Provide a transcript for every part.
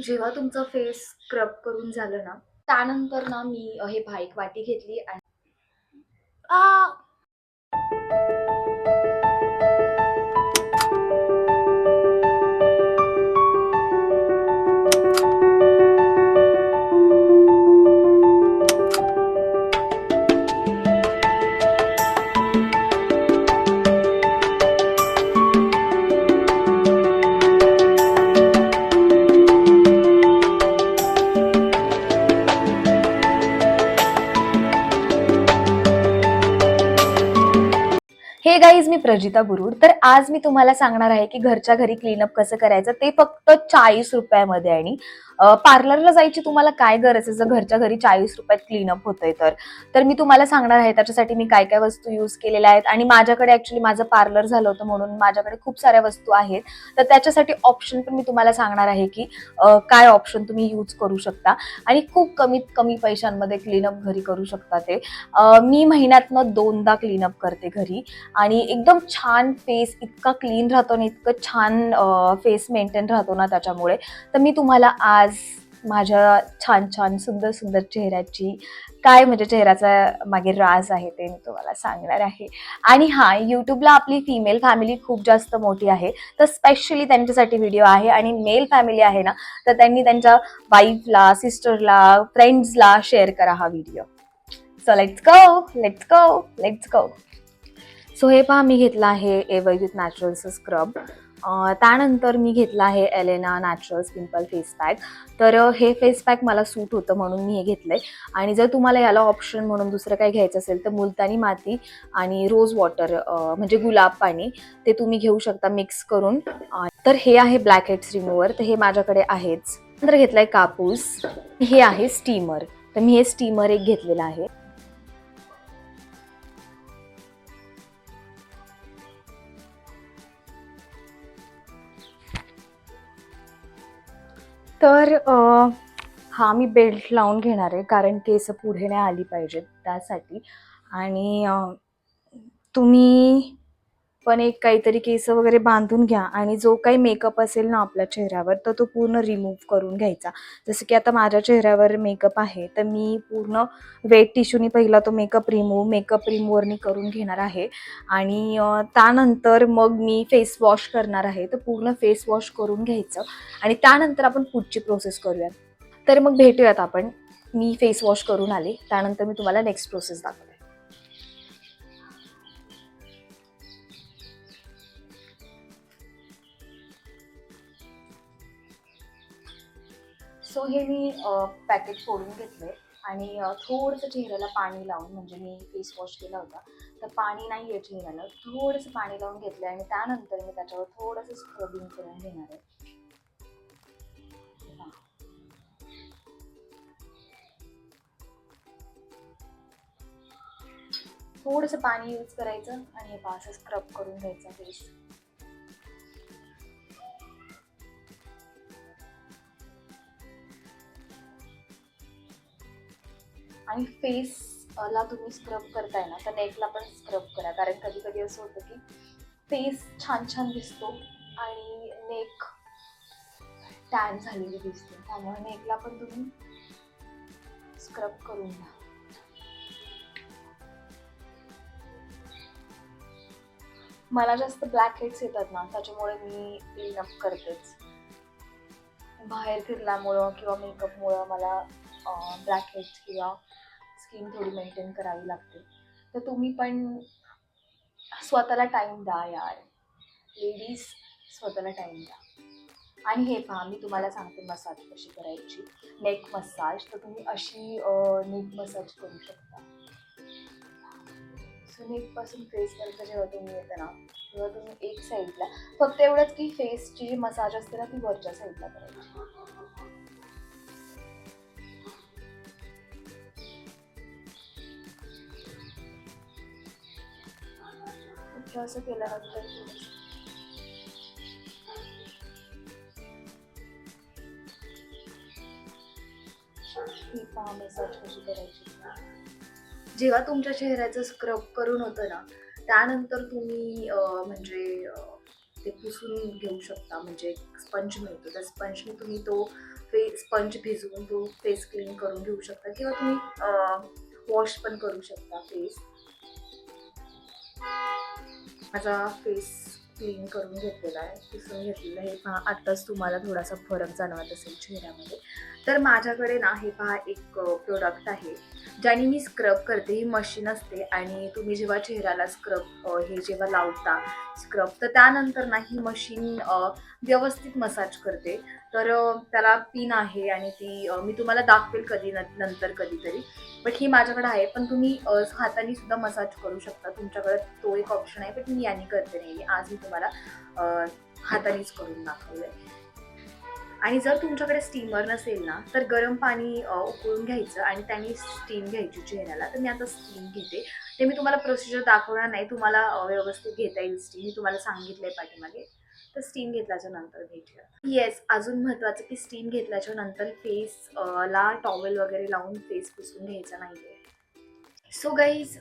जेव्हा तुमचा face scrub करून झालं ना, त्यानंतर ना मी हे पहा एक वाटी घेतली आणि आ हे गाईज, मी प्रजिता बुरुड. तर आज मी तुम्हाला सांगणार आहे की घरच्या घरी क्लीनअप कसं करायचं, ते फक्त 40 रुपयामध्ये. आणि पार्लरला जायची तुम्हाला काय गरज आहे जर घरच्या घरी 40 रुपयात क्लीनअप होतंय तर मी तुम्हाला सांगणार आहे त्याच्यासाठी मी काय काय वस्तू यूज केलेल्या आहेत. आणि माझ्याकडे ऍक्च्युली माझं पार्लर झालं होतं म्हणून माझ्याकडे खूप साऱ्या वस्तू आहेत. तर त्याच्यासाठी ऑप्शन पण मी तुम्हाला सांगणार आहे की काय ऑप्शन तुम्ही यूज करू शकता आणि खूप कमीत कमी पैशांमध्ये क्लीनअप घरी करू शकता. ते मी महिन्यातनं 2दा क्लीनअप करते घरी आणि एकदम छान फेस इतका क्लीन राहतो आणि इतकं छान फेस मेंटेन राहतो ना त्याच्यामुळे. तर मी तुम्हाला आज माझ्या छान छान सुंदर सुंदर चेहऱ्याची काय म्हणजे चेहऱ्याचा मागे राज आहे ते मी तुम्हाला सांगणार आहे. आणि हा, युट्यूबला आपली फिमेल फॅमिली खूप जास्त मोठी आहे, तर स्पेशली त्यांच्यासाठी व्हिडिओ आहे. आणि मेल फॅमिली आहे ना, तर त्यांनी त्यांच्या वाईफला, सिस्टरला, फ्रेंड्सला शेअर करा हा video. So let's go, let's go, let's go. So हे पहा, मी घेतला आहे एव्हर विथ नॅचरल्स स्क्रब. त्यानंतर मी घेतला आहे Elena Naturals pimple face pack. तर हे फेस पॅक मला सूट होतं म्हणून मी हे घेतलंय. आणि जर तुम्हाला याला ऑप्शन म्हणून दुसरं काही घ्यायचं असेल तर मुलतानी माती आणि रोज वॉटर म्हणजे गुलाब पाणी, ते तुम्ही घेऊ शकता मिक्स करून. तर हे आहे ब्लॅक हेड्स रिमूव्हर, तर हे माझ्याकडे आहेच. नंतर घेतलाय कापूस. हे आहे स्टीमर, तर मी हे स्टीमर एक घेतलेलं आहे. तर हा, मी बेल्ट लावून घेणार आहे कारण केस पुढे नाही आली पाहिजेत त्यासाठी. आणि तुम्ही पण एक काहीतरी केस वगैरे बांधून घ्या आणि जो काही मेकअप असेल ना आपल्या चेहऱ्यावर तर तो पूर्ण रिमूव्ह करून घ्यायचा. जसं की आता माझ्या चेहऱ्यावर मेकअप आहे तर मी पूर्ण वेट टिश्यूनी पहिला तो मेकअप रिमूव्हरनी करून घेणार आहे. आणि त्यानंतर मग मी फेस वॉश करणार आहे, तर पूर्ण फेस वॉश करून घ्यायचं आणि त्यानंतर आपण पुढची प्रोसेस करूयात. तर मग भेटूयात आपण. मी फेस वॉश करून आले त्यानंतर मी तुम्हाला नेक्स्ट प्रोसेस दाखवते. सो हे मी पॅकेट फोडून घेतलंय आणि थोडंसं चेहऱ्याला पाणी लावून, म्हणजे मी फेस वॉश केला होता तर पाणी नाही आहे चेहऱ्याला, थोडंसं पाणी लावून घेतलंय आणि त्यानंतर मी त्याच्यावर थोडंसं स्क्रबिंग करून घेणार आहे. थोडंसं पाणी यूज करायचं आणि हे असं स्क्रब करून घ्यायचं फेस. आणि फेसला तुम्ही स्क्रब करताय ना तर नेकला पण स्क्रब करा, कारण कधी कधी असं होतं की फेस छान छान दिसतो आणि नेक टॅन झालेली दिसते, त्यामुळे नेकला पण तुम्ही स्क्रब करून घ्या. मला जास्त ब्लॅक हेड्स येतात ना त्याच्यामुळे मी क्लीनअप करतेच. बाहेर फिरल्यामुळं किंवा मेकअपमुळं मला ब्लॅक हेड्स किंवा स्किन थोडी मेंटेन करावी लागते. तर तुम्ही पण स्वतःला टाइम द्या यार, लेडीज, स्वतःला टाइम द्या. आणि हे पहा, मी तुम्हाला सांगते मसाज कशी करायची. नेक मसाज, तर तुम्ही अशी नेक मसाज करू शकता. सो नेकपासून फेसपर्यंत जेव्हा तुम्ही येतं ना तेव्हा तुम्ही एक साईडला, फक्त एवढंच की फेसची जी मसाज असते ना ती वरच्या साईडला करायची. असं केल्यानंतर ही पहा मसाज कशी करायची. जेव्हा तुमच्या चेहऱ्याचं स्क्रब करून होतं ना त्यानंतर तुम्ही म्हणजे ते पुसून घेऊ शकता. म्हणजे एक स्पंज मिळतो, त्या स्पंजने तुम्ही तो स्पंज भिजवून तो फेस क्लीन करून घेऊ शकता किंवा तुम्ही वॉश पण करू शकता फेस. माझा फेस क्लीन करून घेतलेला आहे, पुसून घेतलेला आहे. पहा आत्ताच तुम्हाला थोडासा फरक जाणवत असेल चेहऱ्यामध्ये. तर माझ्याकडे ना हे पहा एक प्रोडक्ट आहे ज्याने मी स्क्रब करते. ही मशीन असते आणि तुम्ही जेव्हा चेहऱ्याला हे जेव्हा लावता स्क्रब, तर त्यानंतर ना ही मशीन व्यवस्थित मसाज करते. तर त्याला पिन आहे आणि ती मी तुम्हाला दाखवेल नंतर कधीतरी. बट ही माझ्याकडे आहे, पण तुम्ही हाताने सुद्धा मसाज करू शकता. तुमच्याकडे तो एक ऑप्शन आहे, बट मी याने करते नाही. आज मी तुम्हाला हातानेच करून दाखवलंय. आणि जर तुमच्याकडे स्टीमर नसेल ना, तर गरम पाणी उकळून घ्यायचं आणि त्याने स्टीम घ्यायची चेहऱ्याला. तर मी आता स्टीम घेते. ते मी तुम्हाला प्रोसिजर दाखवणार नाही, तुम्हाला व्यवस्थित घेता येईल स्टीम. मी तुम्हाला सांगितलंय पाठीमागे. तर स्टीम घेतल्याच्या नंतर भेटूया. येस, अजून महत्त्वाचं की स्टीम घेतल्याच्या नंतर ला टॉवेल वगैरे लावून फेस पुसून घ्यायचा नाहीये. सो गाईज,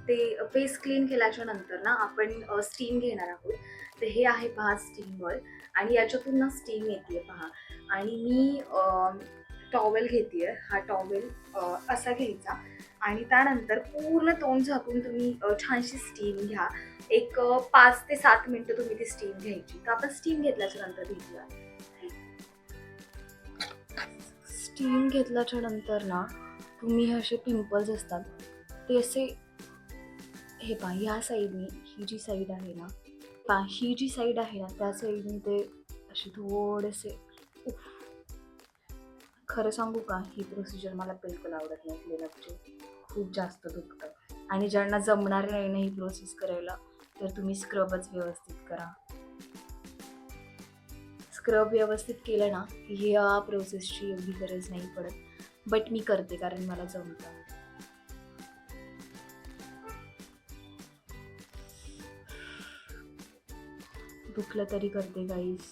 ते फेस क्लीन केल्याच्या नंतर ना आपण स्टीम घेणार आहोत. तर हे आहे पहा स्टीमर आणि याच्यातून ना स्टीम येते पहा. आणि मी टॉवेल घेते. हा टॉवेल असा घ्यायचा आणि त्यानंतर पूर्ण तोंड झाकून तुम्ही छानशी स्टीम घ्या. एक 5 ते 7 मिनिटं तुम्ही ती स्टीम घ्यायची. तर आपण स्टीम घेतल्याच्या नंतर भेटूया. स्टीम घेतल्याच्या नंतर ना तुम्ही हे असे पिंपल्स असतात ते असे, हे पहा ह्या साईडनी ही जी साईड आहे ना, ही जी साईड आहे ना त्या साईडनी ते असे थोडेसे. खरं सांगू का, ही प्रोसिजर मला बिलकुल आवडत नाही क्लीनअपची. खूप जास्त दुखतं आणि ज्यांना जमणार नाही ना ही प्रोसेस करायला, तर तुम्ही स्क्रबच व्यवस्थित करा. स्क्रब व्यवस्थित केलं ना की ह्या प्रोसेसची एवढी गरज नाही पडत. बट मी करते कारण मला जमतं. दुखलं तरी करते गाईस,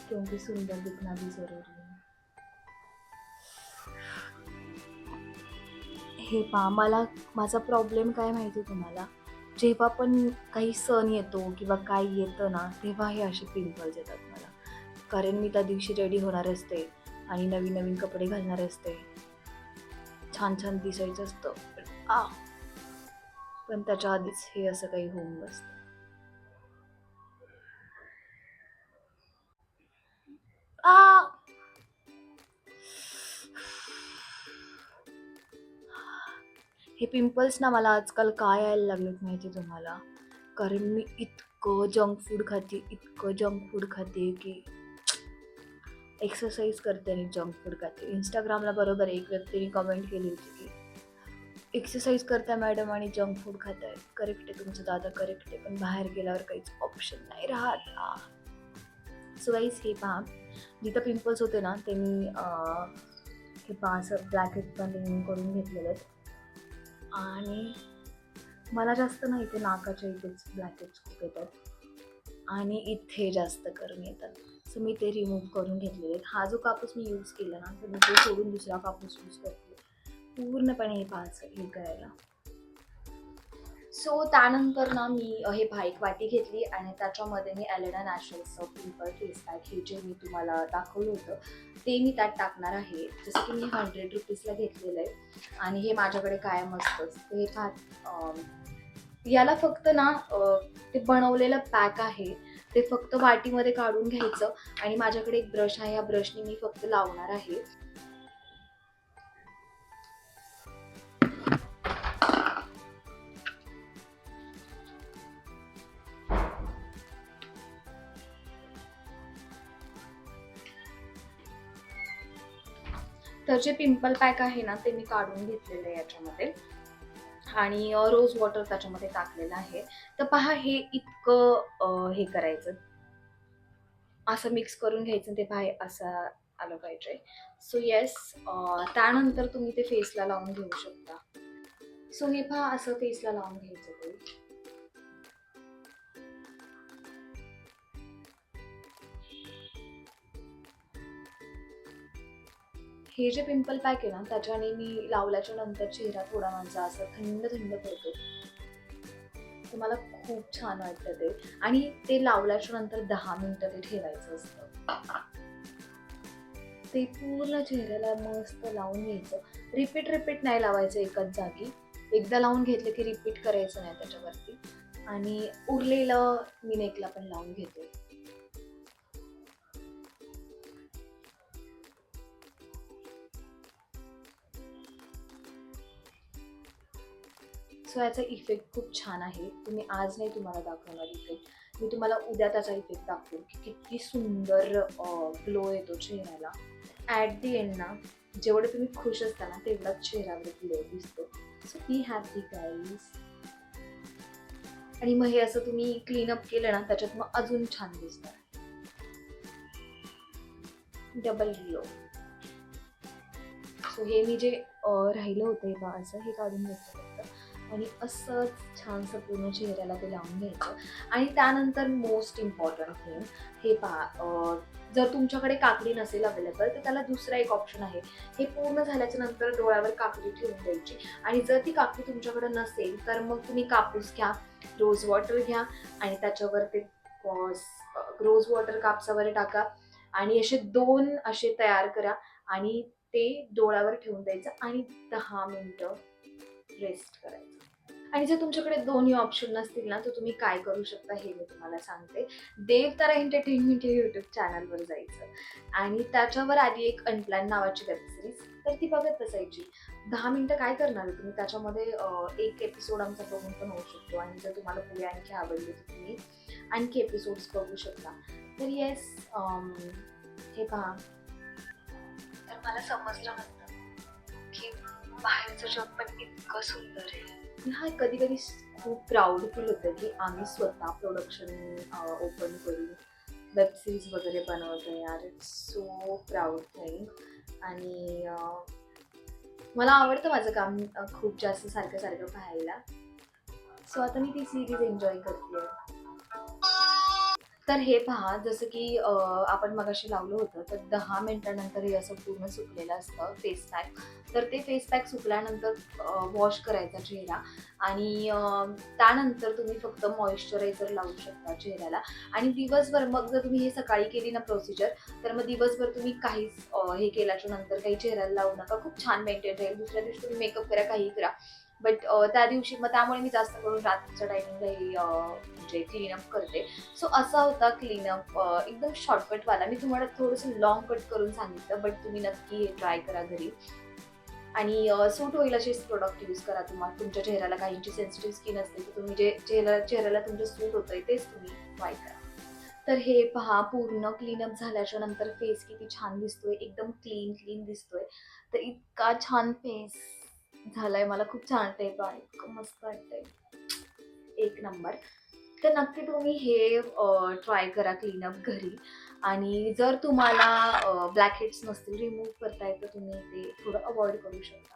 क्योंकि सुंदर दिखना भी जरूरी है. हे पहा, माझा प्रॉब्लेम काय माहिती तुम्हाला, जेव्हा पण काही सण येतो किंवा काय येतं ना, तेव्हा हे असे पिंपल्स येतात मला. कारण मी त्या दिवशी रेडी होणार असते आणि नवीन नवीन कपडे घालणार असते, छान छान दिसायचं असतं. पण त्याच्या आधीच हे असं काही होऊन बसतं. हे पिंपल्स ना मला आजकाल काय यायला लागलेत माहिती तुम्हाला, कारण मी इतकं जंक फूड खाते की एक्सरसाइज करते आणि जंक फूड खाते. इंस्टाग्रामला बरोबर एक व्यक्तीने कमेंट केली होती की एक्सरसाइज करता मॅडम आणि जंक फूड खाताय. करेक्ट आहे तुमचं दादा, करेक्ट आहे, पण बाहेर गेल्यावर काहीच ऑप्शन नाही राहत. सो गाईस, हे पहा जिथं पिंपल्स होते ना ते मी हे पहा असं ब्लॅकेट पण रिमूव्ह करून घेतलेले आहेत. आणि मला जास्त नाही, ते नाकाच्या इथेच ब्लॅकेट्स खूप येतात आणि इथे जास्त करून येतात. सो मी ते रिमूव्ह करून घेतलेले आहेत. हा जो कापूस मी यूज केला ना, तर मी तो सोडून दुसरा कापूस यूज करते पूर्णपणे हे पाहायचं हे करायला. सो त्यानंतर ना मी हे पहा एक वाटी घेतली आणि त्याच्यामध्ये मी एलेना नॅचरल्सचं पिंपल फेस पॅक, हे जे मी तुम्हाला दाखवलं होतं ते मी त्यात टाकणार आहे. जसं की मी 100 रुपीजला घेतलेलं आहे आणि हे माझ्याकडे कायम असतंच. ते पहा, याला फक्त ना ते बनवलेलं पॅक आहे, ते फक्त वाटीमध्ये काढून घ्यायचं आणि माझ्याकडे एक ब्रश आहे, या ब्रशने मी फक्त लावणार आहे. तर जे पिंपल पॅक आहे ना ते मी काढून घेतलेलं आहे याच्यामध्ये आणि रोज वॉटर त्याच्यामध्ये टाकलेलं आहे. तर पहा हे इतकं हे करायचं, असं मिक्स करून घ्यायचं. ते पहा असं आलं पाहिजे. सो येस, त्यानंतर तुम्ही ते फेसला लावून घेऊ शकता. सो हे पहा असं फेसला लावून घ्यायचं ते. हे जे पिंपल पॅक आहे ना त्याच्याने मी लावल्याच्या नंतर चेहरा थोडा माझा असं थंड पडतो. तर मला खूप छान वाटतं ते. आणि ते लावल्याच्या नंतर 10 मिनिटं ते ठेवायचं असतं. ते पूर्ण चेहऱ्याला मस्त लावून घ्यायचं. रिपीट नाही लावायचं एकाच जागी. एकदा लावून घेतलं की रिपीट करायचं नाही त्याच्यावरती. आणि उरलेलं मी नेकला पण लावून घेते. सो याचा इफेक्ट खूप छान आहे. तुम्ही आज नाही तुम्हाला दाखवणार इफेक्ट, मी तुम्हाला उद्या त्याचा इफेक्ट दाखवेन की किती सुंदर ग्लो येतो चेहऱ्याला. ॲट दी एंड ना, जेवढे तुम्ही खुश असता ना तेवढाच चेहऱ्यावर ग्लो दिसतो. So be happy guys. आणि मग हे असं तुम्ही क्लीनअप केलं ना, त्याच्यात मग अजून छान दिसणार. Double glow. सो हे मी जे राहिलं होतं बा असं हे काढून घेतलं फक्त, आणि असंच छानसं पूर्ण चेहऱ्याला ते लावून घ्यायचं. आणि त्यानंतर मोस्ट इम्पॉर्टंट थिंग हे पहा, जर तुमच्याकडे काकडी नसेल अवेलेबल तर त्याला दुसरा एक ऑप्शन आहे. हे पूर्ण झाल्याच्या नंतर डोळ्यावर काकडी ठेवून द्यायची. आणि जर ती काकडी तुमच्याकडे नसेल तर मग तुम्ही कापूस घ्या, रोज वॉटर घ्या आणि त्याच्यावर ते रोज वॉटर कापसावर टाका आणि असे 2 असे तयार करा आणि ते डोळ्यावर ठेवून द्यायचं आणि 10 मिनिटं रेस्ट करायचं. आणि जर तुमच्याकडे दोन्ही ऑप्शन नसतील ना, तर तुम्ही काय करू शकता हे मी तुम्हाला सांगते. देवतारा एंटरटेनमेंट या यूट्यूब चॅनलवर जायचं आणि त्याच्यावर आधी एक अनप्लॅन नावाची वेब सिरीज, तर ती बघत बसायची. 10 मिनिटं काय करणार आहे तुम्ही त्याच्यामध्ये, एक एपिसोड आमचा बघून पण होऊ शकतो. आणि जर तुम्हाला पुढे आणखी आवडली तर तुम्ही आणखी एपिसोड्स बघू शकता. तर येस, हे पहा, तर मला समजलं नव्हतं की बाहेरचं जग पण इतकं सुंदर आहे. हा कधी कधी खूप प्राऊड फील होतं की आम्ही स्वतः प्रोडक्शन ओपन करून वेब सिरीज वगैरे बनवतो. यार, इट्स सो प्राऊड थिंग. आणि मला आवडतं माझं काम खूप जास्त सारखं सारखं पाहायला. सो आता मी ती सिरीज एन्जॉय करते. तर हे पहा, जसं की आपण मगाशी लावलं होतं तर 10 मिनिटानंतर हे असं पूर्ण सुकलेलं असतं फेस पॅक. तर ते फेस पॅक सुकल्यानंतर वॉश करायचा चेहरा. आणि त्यानंतर तुम्ही फक्त मॉइश्चरायझर लावू शकता चेहऱ्याला. आणि दिवसभर मग जर तुम्ही हे सकाळी केली ना प्रोसिजर, तर मग दिवसभर तुम्ही काहीच हे केल्याच्या नंतर काही चेहऱ्याला लावू नका. खूप छान मेंटेन राहील. दुसऱ्या दिवशी तुम्ही मेकअप करा, काही करा, बट त्या दिवशी मग त्यामुळे मी जास्त करून रात्रीच्या टायमिंगला म्हणजे क्लीनअप करते. सो असा होता क्लीनअप, एकदम शॉर्टकटवाला. मी तुम्हाला थोडंसं लॉंग कट करून सांगितलं, बट तुम्ही नक्की हे ट्राय करा घरी. आणि सूट होईल असेच प्रोडक्ट यूज करा. तुम्हाला तुमच्या चेहऱ्याला, काहींची सेन्सिटिव्ह स्किन असते की तुम्ही जे चेहऱ्याला तुमच्या सूट होतंय तेच तुम्ही ट्राय करा. तर हे पहा, पूर्ण क्लीनअप झाल्याच्या नंतर फेस किती छान दिसतोय, एकदम क्लीन दिसतोय. तर इतका छान फेस झालाय, मला खूप छान वाटतंय बा, इतकं मस्त वाटतंय, एक नंबर. तर नक्की तुम्ही हे ट्राय करा क्लीनअप घरी. आणि जर तुम्हाला ब्लॅक हेड्स नसतील रिमूव्ह करता येतं, तुम्ही ते थोडं अवॉइड करू शकता.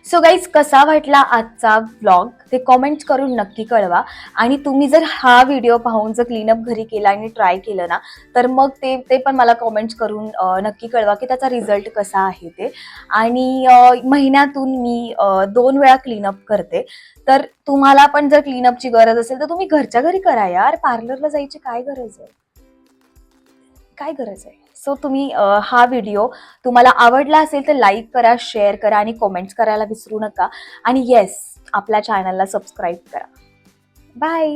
सो गाईज, कसा वाटला आजचा व्लॉग ते कॉमेंट्स करून नक्की कळवा. आणि तुम्ही जर हा व्हिडिओ पाहून जर क्लीनअप घरी केला आणि ट्राय केलं ना, तर मग ते पण मला कॉमेंट्स करून नक्की कळवा की त्याचा रिझल्ट कसा आहे ते. आणि महिन्यातून मी 2 वेळा क्लीनअप करते. तर तुम्हाला पण जर क्लीनअपची गरज असेल तर तुम्ही घरच्या घरी करा यार, पार्लरला जायची काय गरज आहे, काय गरज आहे. सो तुम्ही हा व्हिडिओ तुम्हाला आवडला असेल तर लाईक करा, शेअर करा आणि कॉमेंट्स करायला विसरू नका. आणि येस, आपल्या चॅनलला सबस्क्राईब करा. बाय.